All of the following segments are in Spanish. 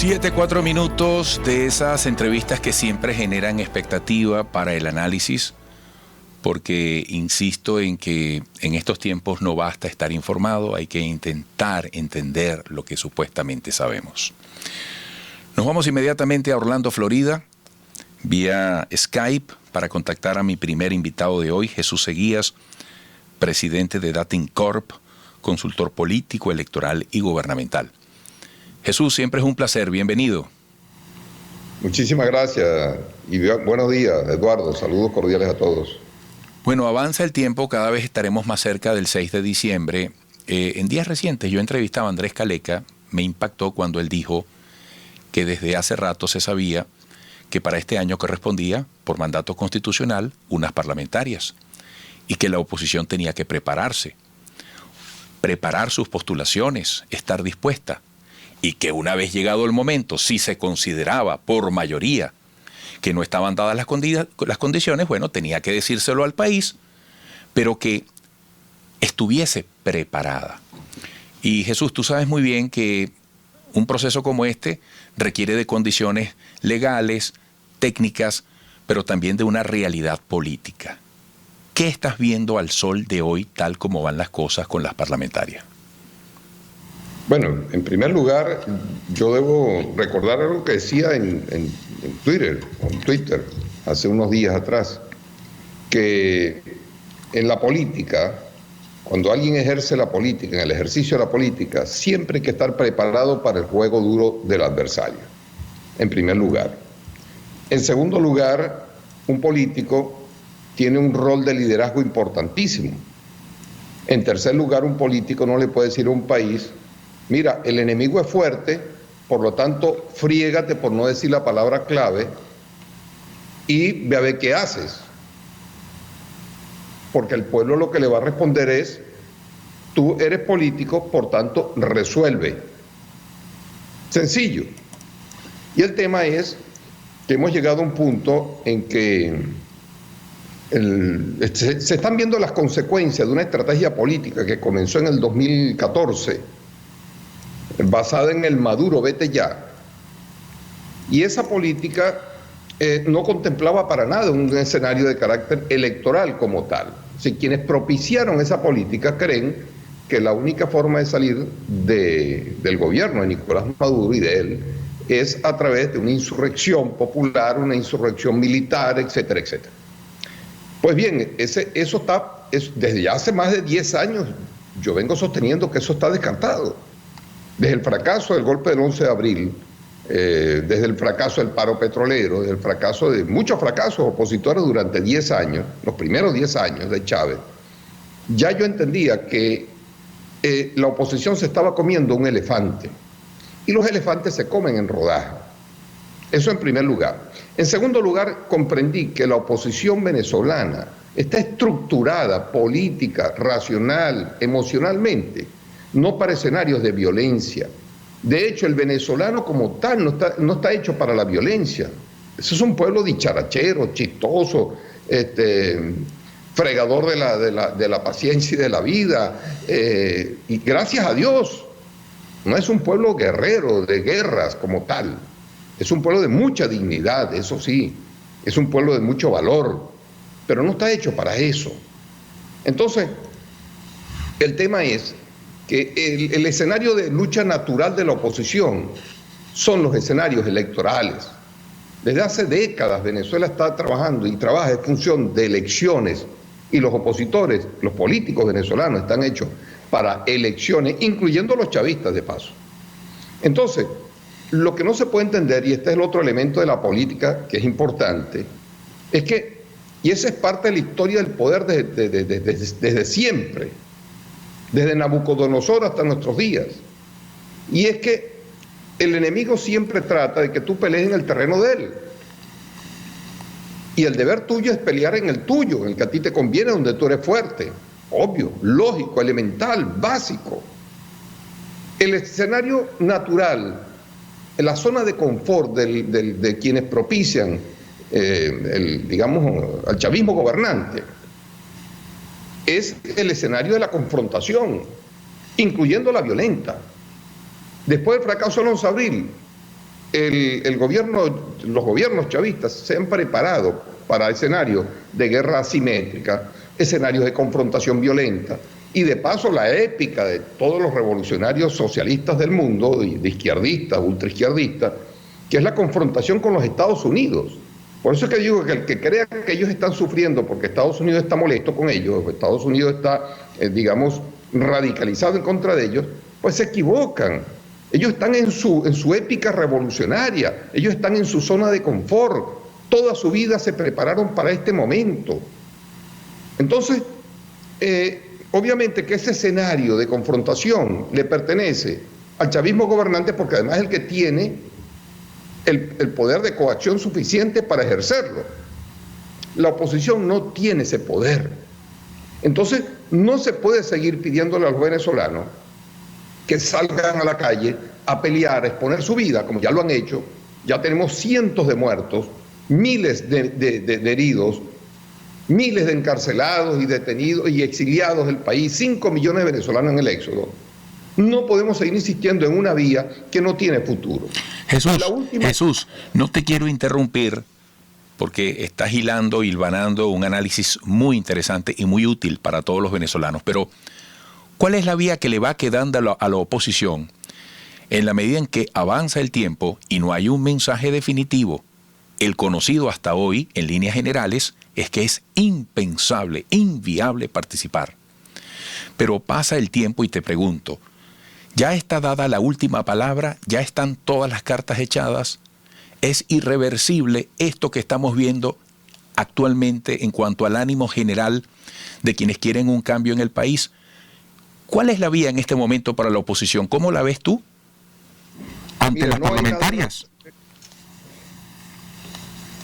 7, 4 minutos de esas entrevistas que siempre generan expectativa para el análisis, porque insisto en que en estos tiempos no basta estar informado, hay que intentar entender lo que supuestamente sabemos. Nos vamos inmediatamente a Orlando, Florida, vía Skype, para contactar a mi primer invitado de hoy, Jesús Seguías, presidente de Dating Corp, consultor político, electoral y gubernamental. Jesús, siempre es un placer, bienvenido. Muchísimas gracias y buenos días, Eduardo, saludos cordiales a todos. Bueno, avanza el tiempo, cada vez estaremos más cerca del 6 de diciembre. En días recientes yo entrevistaba a Andrés Caleca, me impactó cuando él dijo que desde hace rato se sabía que para este año correspondía, por mandato constitucional, unas parlamentarias y que la oposición tenía que prepararse, preparar sus postulaciones, estar dispuesta. Y que una vez llegado el momento, si se consideraba por mayoría que no estaban dadas las condiciones, bueno, tenía que decírselo al país, pero que estuviese preparada. Y Jesús, tú sabes muy bien que un proceso como este requiere de condiciones legales, técnicas, pero también de una realidad política. ¿Qué estás viendo al sol de hoy, tal como van las cosas con las parlamentarias? Bueno, en primer lugar, yo debo recordar algo que decía en Twitter, hace unos días atrás, que en la política, cuando alguien ejerce la política, en el ejercicio de la política, siempre hay que estar preparado para el juego duro del adversario, en primer lugar. En segundo lugar, un político tiene un rol de liderazgo importantísimo. En tercer lugar, un político no le puede decir a un país: mira, el enemigo es fuerte, por lo tanto, friégate, por no decir la palabra clave, y ve a ver qué haces. Porque el pueblo lo que le va a responder es: tú eres político, por tanto, resuelve. Sencillo. Y el tema es que hemos llegado a un punto en que se están viendo las consecuencias de una estrategia política que comenzó en el 2014, basada en el Maduro vete ya, y esa política no contemplaba para nada un escenario de carácter electoral como tal. Si quienes propiciaron esa política creen que la única forma de salir del gobierno de Nicolás Maduro y de él es a través de una insurrección popular, una insurrección militar, etcétera, etcétera. Pues bien, eso está, desde ya hace más de 10 años, yo vengo sosteniendo que eso está descartado. Desde el fracaso del golpe del 11 de abril, desde el fracaso del paro petrolero, desde el fracaso de muchos fracasos opositores durante 10 años, los primeros 10 años de Chávez, ya yo entendía que la oposición se estaba comiendo un elefante, y los elefantes se comen en rodaja. Eso en primer lugar. En segundo lugar, comprendí que la oposición venezolana está estructurada política, racional, emocionalmente, no para escenarios de violencia. De hecho, el venezolano como tal no está hecho para la violencia. Eso es un pueblo dicharachero, chistoso, fregador de la paciencia y de la vida. Y gracias a Dios, no es un pueblo guerrero, de guerras como tal. Es un pueblo de mucha dignidad, eso sí. Es un pueblo de mucho valor, pero no está hecho para eso. Entonces, el tema es que el escenario de lucha natural de la oposición son los escenarios electorales. Desde hace décadas Venezuela está trabajando y trabaja en función de elecciones, y los opositores, los políticos venezolanos están hechos para elecciones, incluyendo los chavistas de paso. Entonces, lo que no se puede entender, y este es el otro elemento de la política que es importante, es que, y esa es parte de la historia del poder desde siempre, desde Nabucodonosor hasta nuestros días, y es que el enemigo siempre trata de que tú pelees en el terreno de él, y el deber tuyo es pelear en el tuyo, en el que a ti te conviene, donde tú eres fuerte, obvio, lógico, elemental, básico. El escenario natural, en la zona de confort de quienes propician, al chavismo gobernante, es el escenario de la confrontación, incluyendo la violenta. Después del fracaso del 11 de abril, los gobiernos chavistas se han preparado para escenarios de guerra asimétrica, escenarios de confrontación violenta, y de paso la épica de todos los revolucionarios socialistas del mundo, de izquierdistas, ultraizquierdistas, que es la confrontación con los Estados Unidos. Por eso es que digo que el que crea que ellos están sufriendo porque Estados Unidos está molesto con ellos, o Estados Unidos está, digamos, radicalizado en contra de ellos, pues se equivocan. Ellos están en su épica revolucionaria, ellos están en su zona de confort, toda su vida se prepararon para este momento. Entonces, obviamente que ese escenario de confrontación le pertenece al chavismo gobernante, porque además es el que tiene el poder de coacción suficiente para ejercerlo. La oposición no tiene ese poder. Entonces, no se puede seguir pidiéndole a los venezolanos que salgan a la calle a pelear, a exponer su vida, como ya lo han hecho. Ya tenemos cientos de muertos, miles de heridos, miles de encarcelados y detenidos y exiliados del país, 5 millones de venezolanos en el éxodo. No podemos seguir insistiendo en una vía que no tiene futuro. Jesús, no te quiero interrumpir porque estás hilvanando un análisis muy interesante y muy útil para todos los venezolanos, pero ¿cuál es la vía que le va quedando a la oposición en la medida en que avanza el tiempo y no hay un mensaje definitivo? El conocido hasta hoy, en líneas generales, es que es impensable, inviable participar. Pero pasa el tiempo y te pregunto, ¿ya está dada la última palabra? ¿Ya están todas las cartas echadas? ¿Es irreversible esto que estamos viendo actualmente en cuanto al ánimo general de quienes quieren un cambio en el país? ¿Cuál es la vía en este momento para la oposición? ¿Cómo la ves tú? Ante las parlamentarias.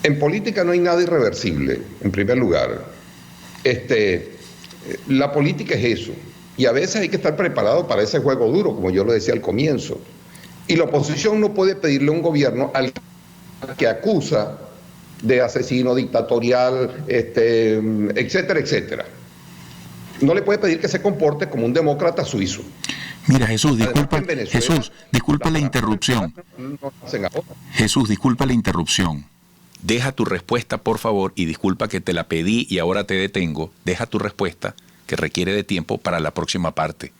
En política no hay nada irreversible, en primer lugar. La política es eso. Y a veces hay que estar preparado para ese juego duro, como yo lo decía al comienzo. Y la oposición no puede pedirle a un gobierno al que acusa de asesino dictatorial, etcétera, etcétera. No le puede pedir que se comporte como un demócrata suizo. Mira, Jesús, disculpa la interrupción. Jesús, disculpa la interrupción. Deja tu respuesta, por favor, y disculpa que te la pedí y ahora te detengo. Deja tu respuesta, que requiere de tiempo, para la próxima parte.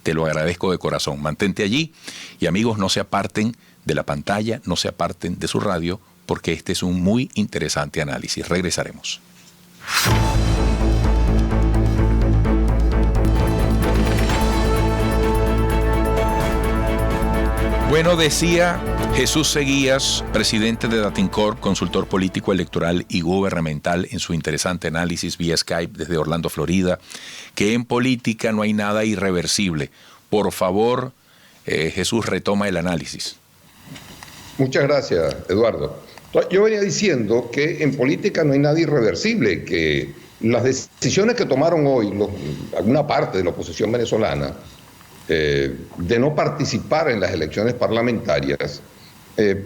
Te lo agradezco de corazón. Mantente allí y, amigos, no se aparten de la pantalla, no se aparten de su radio, porque este es un muy interesante análisis. Regresaremos. Bueno, decía Jesús Seguías, presidente de Datincorp, consultor político, electoral y gubernamental, en su interesante análisis vía Skype desde Orlando, Florida, que en política no hay nada irreversible. Por favor, Jesús, retoma el análisis. Muchas gracias, Eduardo. Yo venía diciendo que en política no hay nada irreversible, que las decisiones que tomaron hoy alguna parte de la oposición venezolana de no participar en las elecciones parlamentarias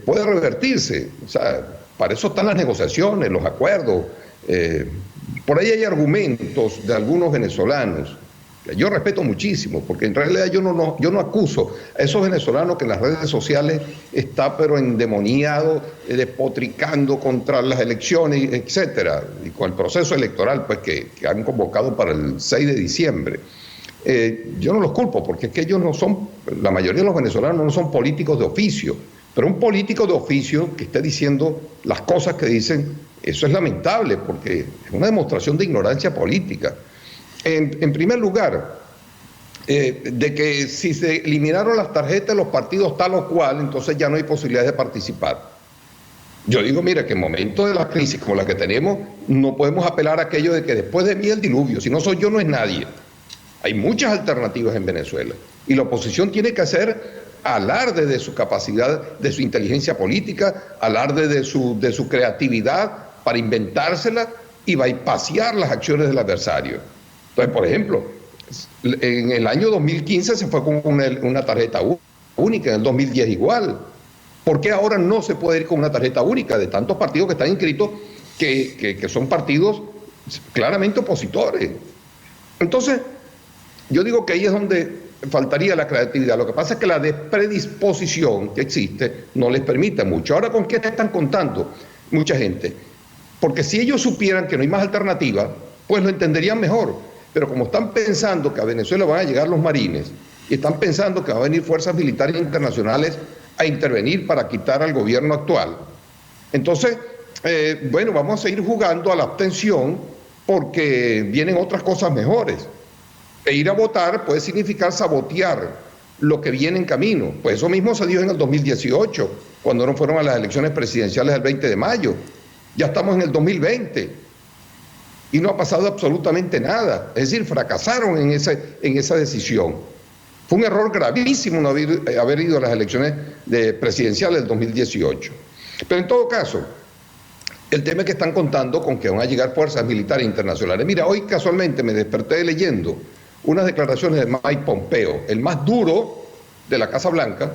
puede revertirse. O sea, para eso están las negociaciones, los acuerdos. Por ahí hay argumentos de algunos venezolanos que yo respeto muchísimo, porque en realidad yo no acuso a esos venezolanos que en las redes sociales está pero endemoniado, despotricando contra las elecciones, etcétera, y con el proceso electoral pues que han convocado para el 6 de diciembre. Yo no los culpo, porque es que ellos no son, la mayoría de los venezolanos no son políticos de oficio, pero un político de oficio que esté diciendo las cosas que dicen, eso es lamentable, porque es una demostración de ignorancia política. En primer lugar, de que si se eliminaron las tarjetas de los partidos tal o cual, entonces ya no hay posibilidad de participar. Yo digo, mira, que en momentos de la crisis como la que tenemos, no podemos apelar a aquello de que después de mí el diluvio, si no soy yo no es nadie. Hay muchas alternativas en Venezuela y la oposición tiene que hacer alarde de su capacidad, de su inteligencia política, alarde de su creatividad para inventársela y bypassear las acciones del adversario. Entonces, por ejemplo, en el año 2015 se fue con una tarjeta única, en el 2010 igual. ¿Por qué ahora no se puede ir con una tarjeta única de tantos partidos que están inscritos que son partidos claramente opositores? Entonces, yo digo que ahí es donde faltaría la creatividad. Lo que pasa es que la predisposición que existe no les permite mucho. Ahora, ¿con qué están contando mucha gente? Porque si ellos supieran que no hay más alternativa, pues lo entenderían mejor. Pero como están pensando que a Venezuela van a llegar los marines y están pensando que van a venir fuerzas militares internacionales a intervenir para quitar al gobierno actual, entonces, bueno, vamos a seguir jugando a la abstención porque vienen otras cosas mejores. E ir a votar puede significar sabotear lo que viene en camino. Pues eso mismo se dio en el 2018, cuando no fueron a las elecciones presidenciales el 20 de mayo. Ya estamos en el 2020 y no ha pasado absolutamente nada. Es decir, fracasaron en esa decisión. Fue un error gravísimo no haber ido a las elecciones presidenciales del 2018. Pero en todo caso, el tema es que están contando con que van a llegar fuerzas militares internacionales. Mira, hoy casualmente me desperté leyendo unas declaraciones de Mike Pompeo, el más duro de la Casa Blanca,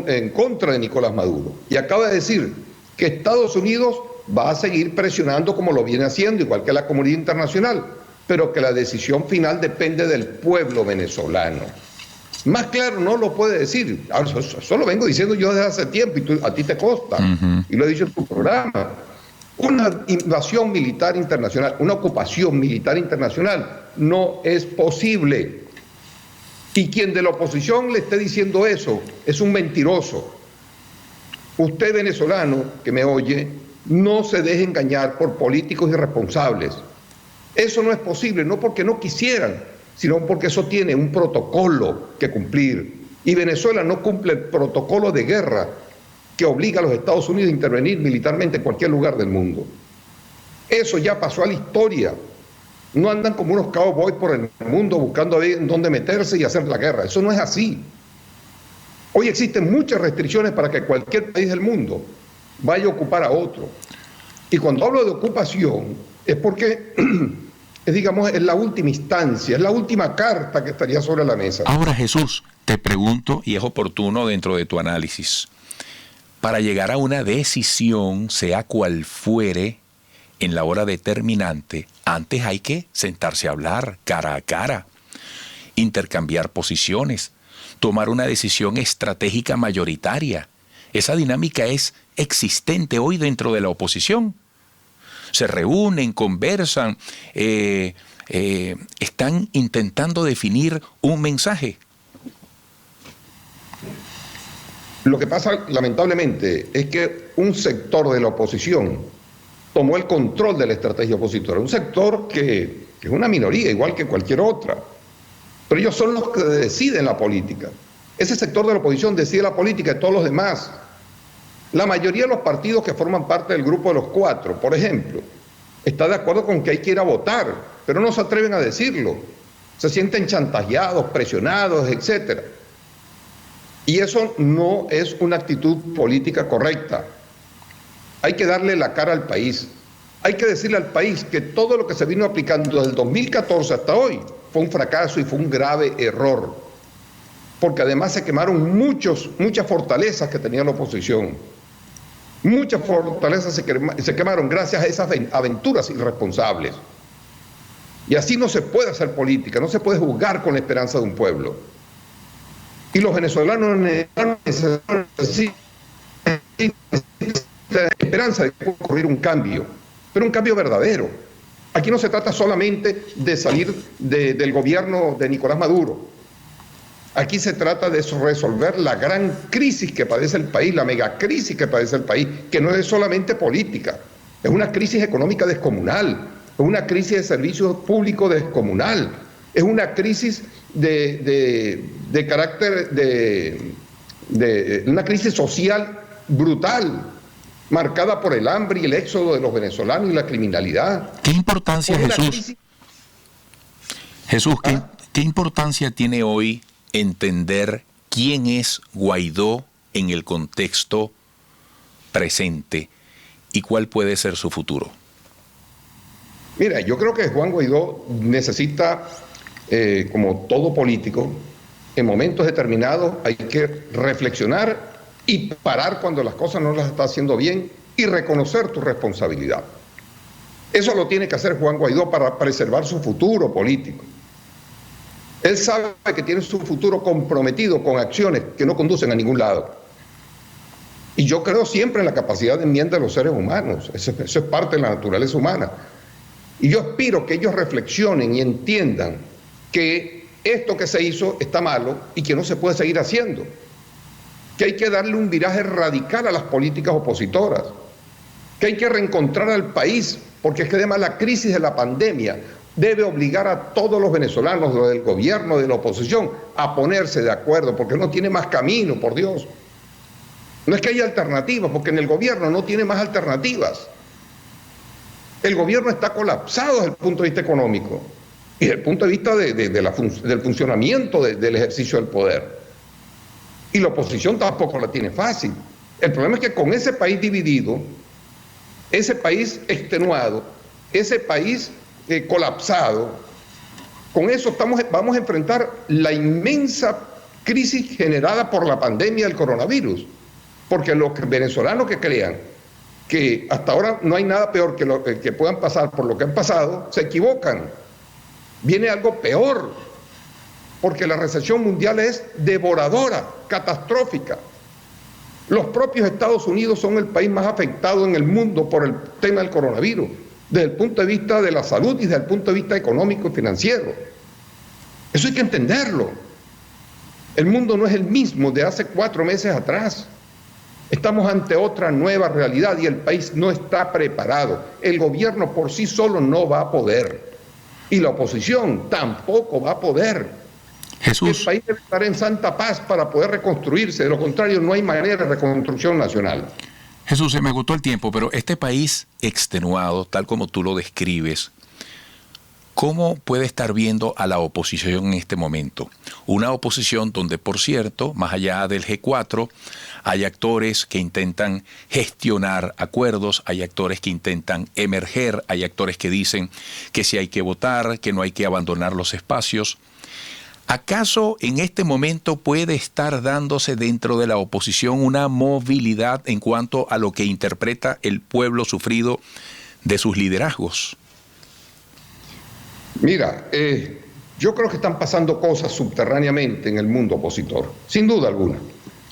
en contra de Nicolás Maduro. Y acaba de decir que Estados Unidos va a seguir presionando como lo viene haciendo, igual que la comunidad internacional, pero que la decisión final depende del pueblo venezolano. Más claro no lo puede decir. Ahora, eso lo vengo diciendo yo desde hace tiempo y a ti te consta, y lo he dicho en tu programa. Una invasión militar internacional, una ocupación militar internacional no es posible. Y quien de la oposición le esté diciendo eso es un mentiroso. Usted, venezolano que me oye, no se deje engañar por políticos irresponsables. Eso no es posible, no porque no quisieran, sino porque eso tiene un protocolo que cumplir. Y Venezuela no cumple el protocolo de guerra que obliga a los Estados Unidos a intervenir militarmente en cualquier lugar del mundo. Eso ya pasó a la historia. No andan como unos cowboys por el mundo buscando a ver en dónde meterse y hacer la guerra. Eso no es así. Hoy existen muchas restricciones para que cualquier país del mundo vaya a ocupar a otro. Y cuando hablo de ocupación es porque es la última instancia, es la última carta que estaría sobre la mesa. Ahora, Jesús, te pregunto, y es oportuno dentro de tu análisis, para llegar a una decisión, sea cual fuere, en la hora determinante, antes hay que sentarse a hablar cara a cara, intercambiar posiciones, tomar una decisión estratégica mayoritaria. Esa dinámica es existente hoy dentro de la oposición. Se reúnen, conversan, están intentando definir un mensaje. Lo que pasa, lamentablemente, es que un sector de la oposición tomó el control de la estrategia opositora. Un sector que es una minoría, igual que cualquier otra. Pero ellos son los que deciden la política. Ese sector de la oposición decide la política de todos los demás. La mayoría de los partidos que forman parte del grupo de los cuatro, por ejemplo, está de acuerdo con que hay que ir a votar, pero no se atreven a decirlo. Se sienten chantajeados, presionados, etc. Y eso no es una actitud política correcta. Hay que darle la cara al país. Hay que decirle al país que todo lo que se vino aplicando desde el 2014 hasta hoy fue un fracaso y fue un grave error. Porque además se quemaron muchas fortalezas que tenía la oposición. Muchas fortalezas se quemaron gracias a esas aventuras irresponsables. Y así no se puede hacer política, no se puede jugar con la esperanza de un pueblo. Y los venezolanos necesitan la esperanza de que pueda ocurrir un cambio, pero un cambio verdadero. Aquí no se trata solamente de salir del gobierno de Nicolás Maduro. Aquí se trata de resolver la gran crisis que padece el país, la megacrisis que padece el país, que no es solamente política, es una crisis económica descomunal, es una crisis de servicios públicos descomunal, es una crisis de carácter, una crisis social brutal, marcada por el hambre y el éxodo de los venezolanos y la criminalidad. ¿Qué importancia, Jesús? Jesús, ¿qué importancia tiene hoy entender quién es Guaidó en el contexto presente y cuál puede ser su futuro? Mira, yo creo que Juan Guaidó necesita, como todo político, en momentos determinados hay que reflexionar y parar cuando las cosas no las está haciendo bien y reconocer tu responsabilidad. Eso lo tiene que hacer Juan Guaidó para preservar su futuro político. Él sabe que tiene su futuro comprometido con acciones que no conducen a ningún lado. Y yo creo siempre en la capacidad de enmienda de los seres humanos. Eso es parte de la naturaleza humana. Y yo aspiro que ellos reflexionen y entiendan que esto que se hizo está malo y que no se puede seguir haciendo. Que hay que darle un viraje radical a las políticas opositoras. Que hay que reencontrar al país, porque es que además la crisis de la pandemia debe obligar a todos los venezolanos, del gobierno, de la oposición, a ponerse de acuerdo, porque no tiene más camino, por Dios. No es que haya alternativas, porque en el gobierno no tiene más alternativas. El gobierno está colapsado desde el punto de vista económico y desde el punto de vista del funcionamiento del ejercicio del poder. Y la oposición tampoco la tiene fácil. El problema es que con ese país dividido, ese país extenuado, ese país colapsado, con eso vamos a enfrentar la inmensa crisis generada por la pandemia del coronavirus. Porque los venezolanos que crean que hasta ahora no hay nada peor que puedan pasar por lo que han pasado, se equivocan. Viene algo peor, porque la recesión mundial es devoradora, catastrófica. Los propios Estados Unidos son el país más afectado en el mundo por el tema del coronavirus, desde el punto de vista de la salud y desde el punto de vista económico y financiero. Eso hay que entenderlo. El mundo no es el mismo de hace 4 meses atrás. Estamos ante otra nueva realidad y el país no está preparado. El gobierno por sí solo no va a poder. Y la oposición tampoco va a poder. Jesús. El país debe estar en santa paz para poder reconstruirse. De lo contrario, no hay manera de reconstrucción nacional. Jesús, se me agotó el tiempo, pero este país extenuado, tal como tú lo describes, ¿cómo puede estar viendo a la oposición en este momento? Una oposición donde, por cierto, más allá del G4, hay actores que intentan gestionar acuerdos, hay actores que intentan emerger, hay actores que dicen que sí hay que votar, que no hay que abandonar los espacios. ¿Acaso en este momento puede estar dándose dentro de la oposición una movilidad en cuanto a lo que interpreta el pueblo sufrido de sus liderazgos? Mira, yo creo que están pasando cosas subterráneamente en el mundo opositor, sin duda alguna.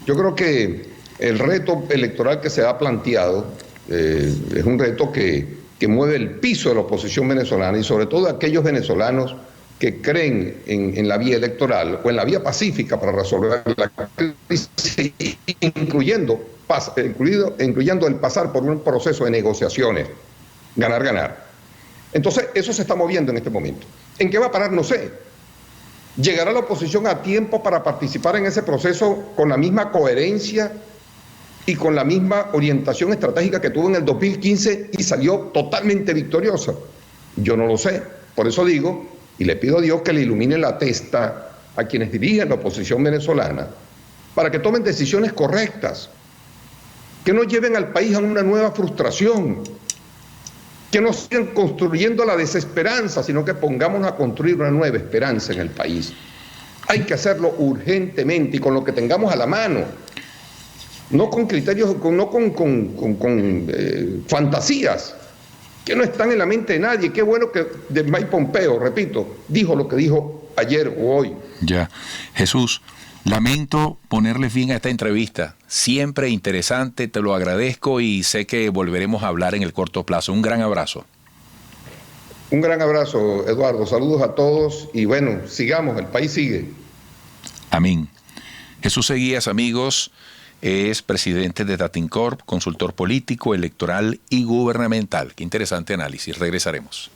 Yo creo que el reto electoral que se ha planteado es un reto que mueve el piso de la oposición venezolana y sobre todo aquellos venezolanos que creen en la vía electoral o en la vía pacífica para resolver la crisis, incluyendo el pasar por un proceso de negociaciones, ganar. Entonces, eso se está moviendo en este momento. ¿En qué va a parar? No sé. ¿Llegará la oposición a tiempo para participar en ese proceso con la misma coherencia y con la misma orientación estratégica que tuvo en el 2015 y salió totalmente victoriosa? Yo no lo sé. Por eso digo, y le pido a Dios que le ilumine la testa a quienes dirigen la oposición venezolana, para que tomen decisiones correctas, que no lleven al país a una nueva frustración, que no sigan construyendo la desesperanza, sino que pongamos a construir una nueva esperanza en el país. Hay que hacerlo urgentemente y con lo que tengamos a la mano, no con criterios, no con fantasías que no están en la mente de nadie. Qué bueno que Mike Pompeo, repito, dijo lo que dijo ayer o hoy. Ya, Jesús, lamento ponerle fin a esta entrevista. Siempre interesante, te lo agradezco y sé que volveremos a hablar en el corto plazo. Un gran abrazo. Un gran abrazo, Eduardo. Saludos a todos y bueno, sigamos, el país sigue. Amén. Jesús Eguías, amigos, es presidente de Datincorp, consultor político, electoral y gubernamental. Qué interesante análisis. Regresaremos.